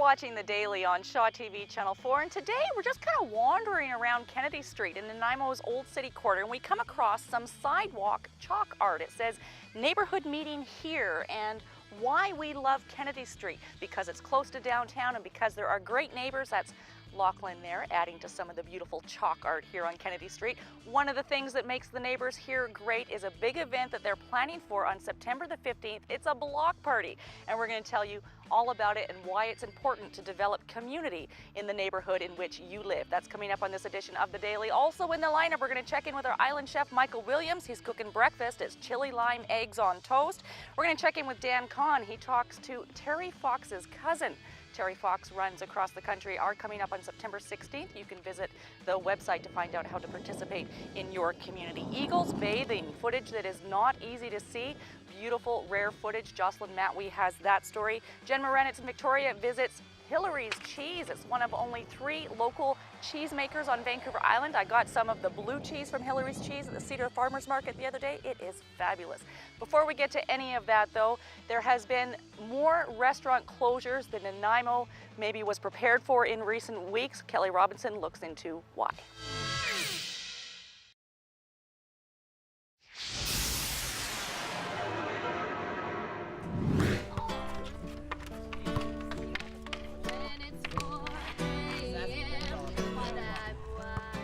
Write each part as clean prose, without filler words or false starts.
watching The Daily on Shaw TV Channel 4, and today we're just kind of wandering around Kennedy Street in Nanaimo's Old City Quarter, and we come across some sidewalk chalk art. It says, "Neighborhood meeting here," and why we love Kennedy Street, because it's close to downtown and because there are great neighbors. That's Lachlan there, adding to some of the beautiful chalk art here on Kennedy Street. One of the things that makes the neighbors here great is a big event that they're planning for on September the 15th. It's a block party, and we're going to tell you all about it and why it's important to develop community in the neighborhood in which you live. That's coming up on this edition of The Daily. Also in the lineup, we're going to check in with our island chef, Michael Williams. He's cooking breakfast. It's chili lime eggs on toast. We're going to check in with Dan Kahn. He talks to Terry Fox's cousin. Terry Fox runs across the country are coming up on September 16th. You can visit the website to find out how to participate in your community. Eagles bathing, footage that is not easy to see. Beautiful, rare footage. Jocelyn Matwee has that story. Jen Morenitz in Victoria visits Hillary's Cheese. It's one of only 3 local cheesemakers on Vancouver Island. I got some of the blue cheese from Hillary's Cheese at the Cedar Farmers Market the other day. It is fabulous. Before we get to any of that though, there has been more restaurant closures than Nanaimo maybe was prepared for in recent weeks. Kelly Robinson looks into why.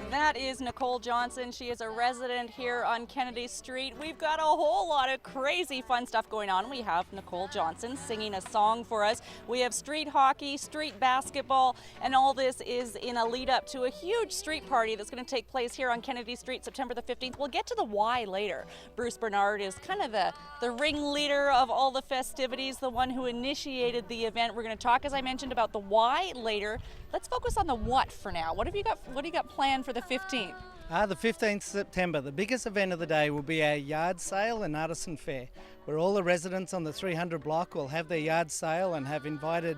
That is Nicole Johnson. She is a resident here on Kennedy Street. We've got a whole lot of crazy fun stuff going on. We have Nicole Johnson singing a song for us. We have street hockey, street basketball, and all this is in a lead up to a huge street party that's going to take place here on Kennedy Street September the 15th. We'll get to the why later. Bruce Bernard is kind of the ringleader of all the festivities, the one who initiated the event. We're going to talk, as I mentioned, about the why later. Let's focus on the what for now. What do you got planned for the 15th? The 15th September, the biggest event of the day will be our yard sale and artisan fair, where all the residents on the 300 block will have their yard sale and have invited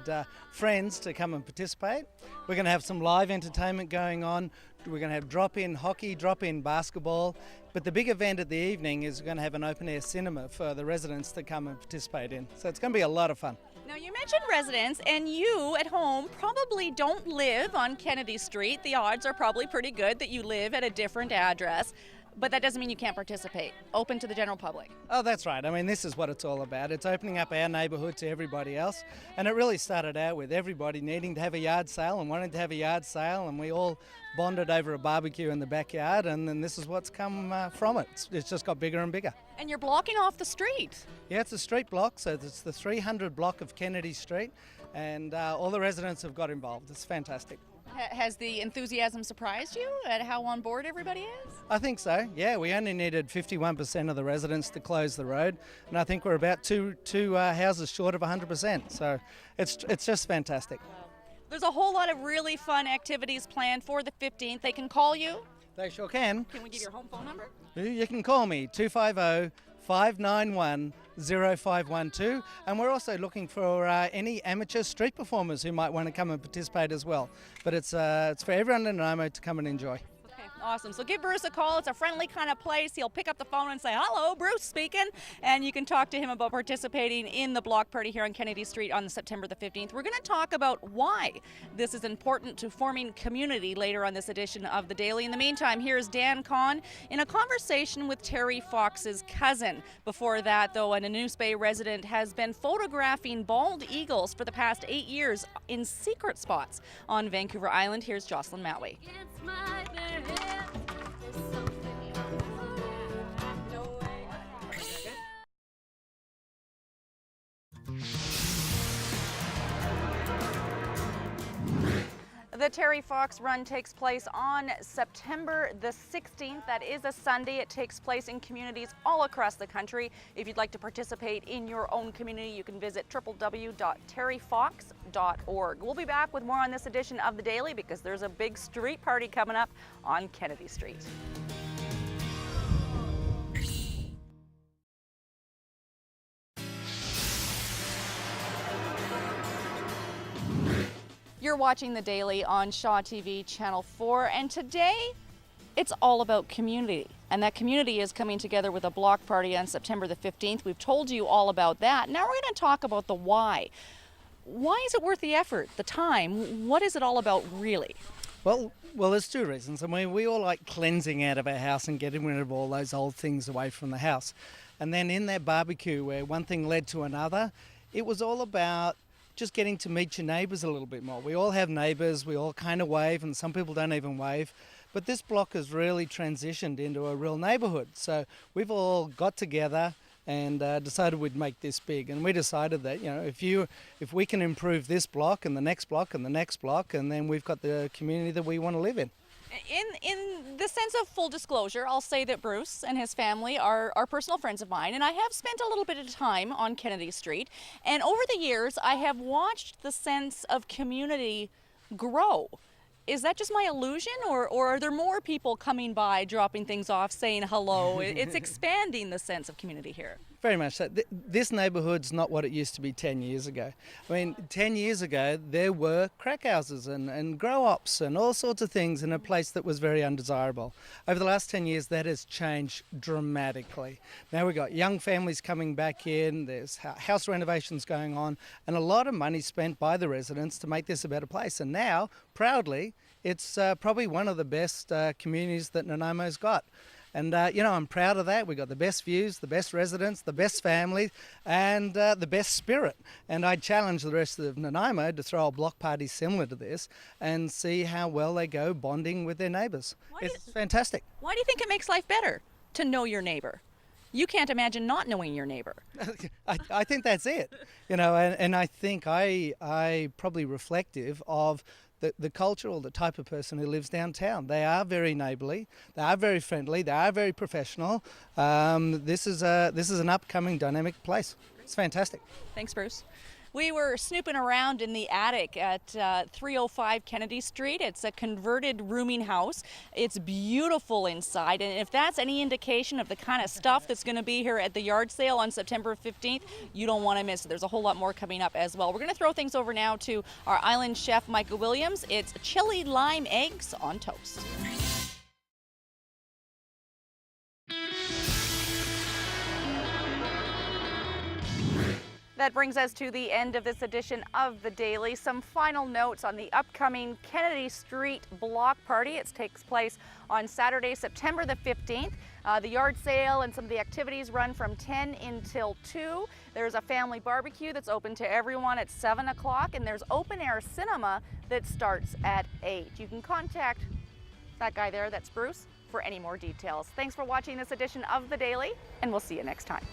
friends to come and participate. We're going to have some live entertainment going on. We're going to have drop-in hockey, drop-in basketball. But the big event at the evening is we're going to have an open-air cinema for the residents to come and participate in. So it's going to be a lot of fun. Now, you mentioned residents, and you at home probably don't live on Kennedy Street. The odds are probably pretty good that you live at a different address, but that doesn't mean you can't participate. Open to the general public. Oh, that's right. I mean, this is what it's all about. It's opening up our neighbourhood to everybody else, and it really started out with everybody needing to have a yard sale and wanting to have a yard sale, and we all bonded over a barbecue in the backyard, and then this is what's come from it. It's just got bigger and bigger. And you're blocking off the street. Yeah, it's a street block, so it's the 300 block of Kennedy Street, and all the residents have got involved. It's fantastic. Has the enthusiasm surprised you at how on board everybody is? I think so, yeah. We only needed 51% of the residents to close the road, and I think we're about two houses short of 100%, so it's just fantastic. There's a whole lot of really fun activities planned for the 15th. They can call you. They sure can. Can we give your home phone number? You can call me, 250-591-0512, and we're also looking for any amateur street performers who might want to come and participate as well. But it's for everyone in Nanaimo to come and enjoy. Awesome. So give Bruce a call. It's a friendly kind of place. He'll pick up the phone and say, "Hello, Bruce speaking." And you can talk to him about participating in the block party here on Kennedy Street on September the 15th. We're going to talk about why this is important to forming community later on this edition of The Daily. In the meantime, here's Dan Kahn in a conversation with Terry Fox's cousin. Before that, though, a Nanaimo Bay resident has been photographing bald eagles for the past 8 years in secret spots on Vancouver Island. Here's Jocelyn Matwee. The Terry Fox Run takes place on September the 16th. That is a Sunday. It takes place in communities all across the country. If you'd like to participate in your own community, you can visit www.terryfox.org. We'll be back with more on this edition of The Daily because there's a big street party coming up on Kennedy Street. You're watching The Daily on Shaw TV Channel 4, and today it's all about community. And that community is coming together with a block party on September the 15th. We've told you all about that. Now we're going to talk about the why. Why is it worth the effort, the time? What is it all about, really? Well, there's two reasons. I mean, we all like cleansing out of our house and getting rid of all those old things away from the house. And then in that barbecue where one thing led to another, it was all about just getting to meet your neighbours a little bit more. We all have neighbours, we all kind of wave, and some people don't even wave. But this block has really transitioned into a real neighbourhood. So we've all got together and decided we'd make this big. And we decided that, if we can improve this block and the next block and the next block, and then we've got the community that we want to live in. In the sense of full disclosure, I'll say that Bruce and his family are personal friends of mine, and I have spent a little bit of time on Kennedy Street. And over the years, I have watched the sense of community grow. Is that just my illusion, or are there more people coming by, dropping things off, saying hello? It's expanding the sense of community here. Very much so. This neighbourhood's not what it used to be 10 years ago. I mean, 10 years ago, there were crack houses and grow-ops and all sorts of things in a place that was very undesirable. Over the last 10 years, that has changed dramatically. Now we've got young families coming back in, there's house renovations going on, and a lot of money spent by the residents to make this a better place. And now, proudly, it's probably one of the best communities that Nanaimo's got. And, I'm proud of that. We've got the best views, the best residents, the best families, and the best spirit. And I challenge the rest of Nanaimo to throw a block party similar to this and see how well they go bonding with their neighbours. It's fantastic. Why do you think it makes life better to know your neighbour? You can't imagine not knowing your neighbour. I think that's it. And I think I probably reflective of the culture or the type of person who lives downtown. They are very neighbourly, they are very friendly, they are very professional. This is an upcoming dynamic place. It's fantastic. Thanks, Bruce. We were snooping around in the attic at 305 Kennedy Street. It's a converted rooming house. It's beautiful inside, and if that's any indication of the kind of stuff that's going to be here at the yard sale on September 15th, you don't want to miss it. There's a whole lot more coming up as well. We're going to throw things over now to our island chef, Michael Williams. It's chili lime eggs on toast. That brings us to the end of this edition of The Daily. Some final notes on the upcoming Kennedy Street block party. It takes place on Saturday, September the 15th. The yard sale and some of the activities run from 10 until 2. There's a family barbecue that's open to everyone at 7 o'clock, and there's open air cinema that starts at 8. You can contact that guy there, that's Bruce, for any more details. Thanks for watching this edition of The Daily, and we'll see you next time.